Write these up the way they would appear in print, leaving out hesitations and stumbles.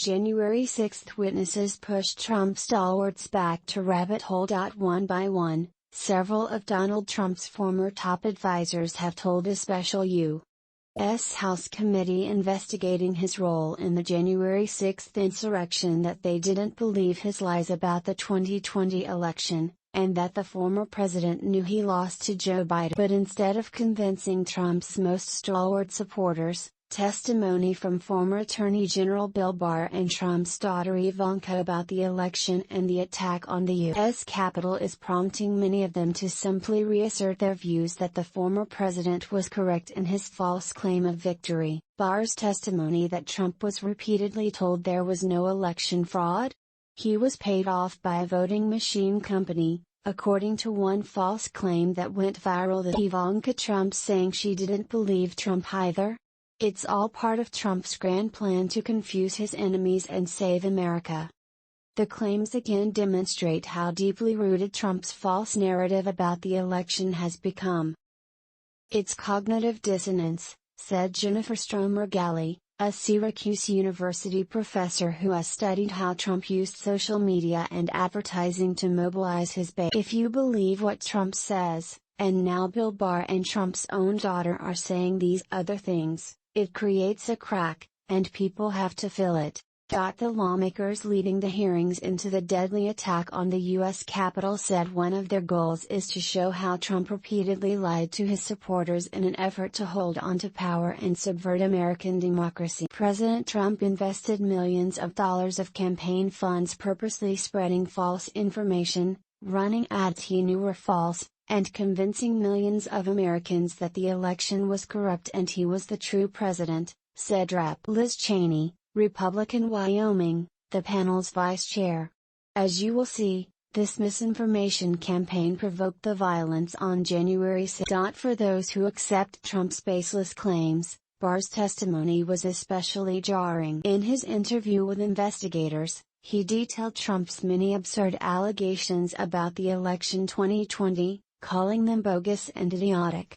January 6 witnesses pushed Trump stalwarts back to rabbit hole. One by one, several of Donald Trump's former top advisors have told a special U.S. House committee investigating his role in the January 6 insurrection that they didn't believe his lies about the 2020 election, and that the former president knew he lost to Joe Biden. But instead of convincing Trump's most stalwart supporters, testimony from former Attorney General Bill Barr and Trump's daughter Ivanka about the election and the attack on the U.S. Capitol is prompting many of them to simply reassert their views that the former president was correct in his false claim of victory. Barr's testimony that Trump was repeatedly told there was no election fraud? He was paid off by a voting machine company, according to one false claim that went viral, that Ivanka Trump saying she didn't believe Trump either. It's all part of Trump's grand plan to confuse his enemies and save America. The claims again demonstrate how deeply rooted Trump's false narrative about the election has become. It's cognitive dissonance, said Jennifer Stromer-Galley, a Syracuse University professor who has studied how Trump used social media and advertising to mobilize his base. If you believe what Trump says, and now Bill Barr and Trump's own daughter are saying these other things, it creates a crack, and people have to fill it. The lawmakers leading the hearings into the deadly attack on the U.S. Capitol said one of their goals is to show how Trump repeatedly lied to his supporters in an effort to hold onto power and subvert American democracy. President Trump invested millions of dollars of campaign funds purposely spreading false information, running ads he knew were false, and convincing millions of Americans that the election was corrupt and he was the true president, said Rep. Liz Cheney, Republican Wyoming, the panel's vice chair. As you will see, this misinformation campaign provoked the violence on January 6. For those who accept Trump's baseless claims, Barr's testimony was especially jarring. In his interview with investigators, he detailed Trump's many absurd allegations about the election 2020, calling them bogus and idiotic.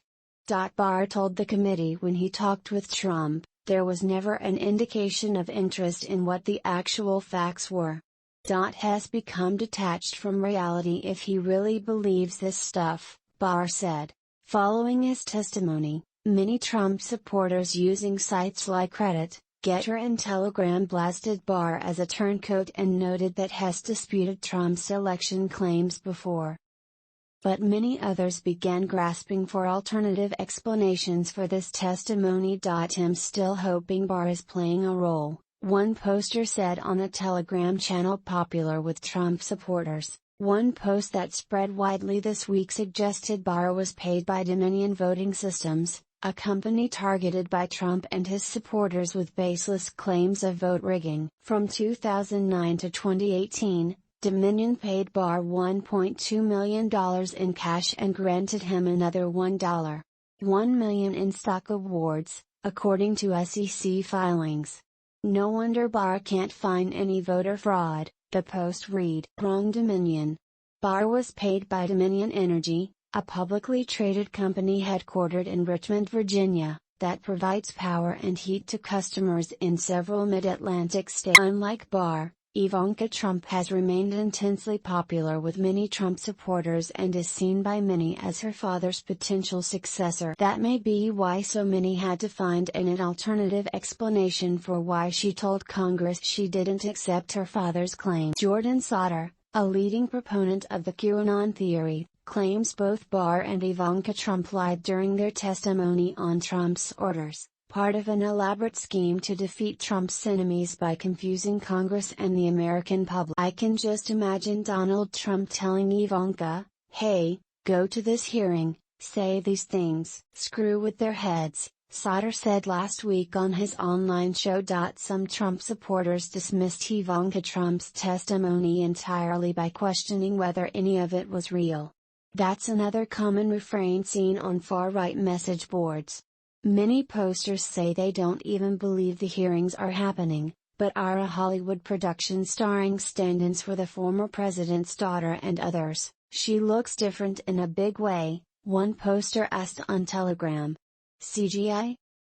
Barr told the committee when he talked with Trump, there was never an indication of interest in what the actual facts were. Has become detached from reality if he really believes this stuff, Barr said. Following his testimony, many Trump supporters using sites like Reddit, Getter and Telegram blasted Barr as a turncoat and noted that Hess disputed Trump's election claims before. But many others began grasping for alternative explanations for this testimony. I'm still hoping Barr is playing a role, one poster said on a Telegram channel popular with Trump supporters. One post that spread widely this week suggested Barr was paid by Dominion Voting Systems, a company targeted by Trump and his supporters with baseless claims of vote rigging. From 2009 to 2018, Dominion paid Barr $1.2 million in cash and granted him another $1 million in stock awards, according to SEC filings. No wonder Barr can't find any voter fraud, the post read. Wrong Dominion. Barr was paid by Dominion Energy, a publicly traded company headquartered in Richmond, Virginia, that provides power and heat to customers in several mid-Atlantic states. Unlike Barr, Ivanka Trump has remained intensely popular with many Trump supporters and is seen by many as her father's potential successor. That may be why so many had to find an alternative explanation for why she told Congress she didn't accept her father's claim. Jordan Sauter, a leading proponent of the QAnon theory, claims both Barr and Ivanka Trump lied during their testimony on Trump's orders, part of an elaborate scheme to defeat Trump's enemies by confusing Congress and the American public. I can just imagine Donald Trump telling Ivanka, "Hey, go to this hearing, say these things." Screw with their heads, Sauter said last week on his online show. Some Trump supporters dismissed Ivanka Trump's testimony entirely by questioning whether any of it was real. That's another common refrain seen on far-right message boards. Many posters say they don't even believe the hearings are happening, but are a Hollywood production starring stand-ins for the former president's daughter and others. She looks different in a big way, one poster asked on Telegram. CGI?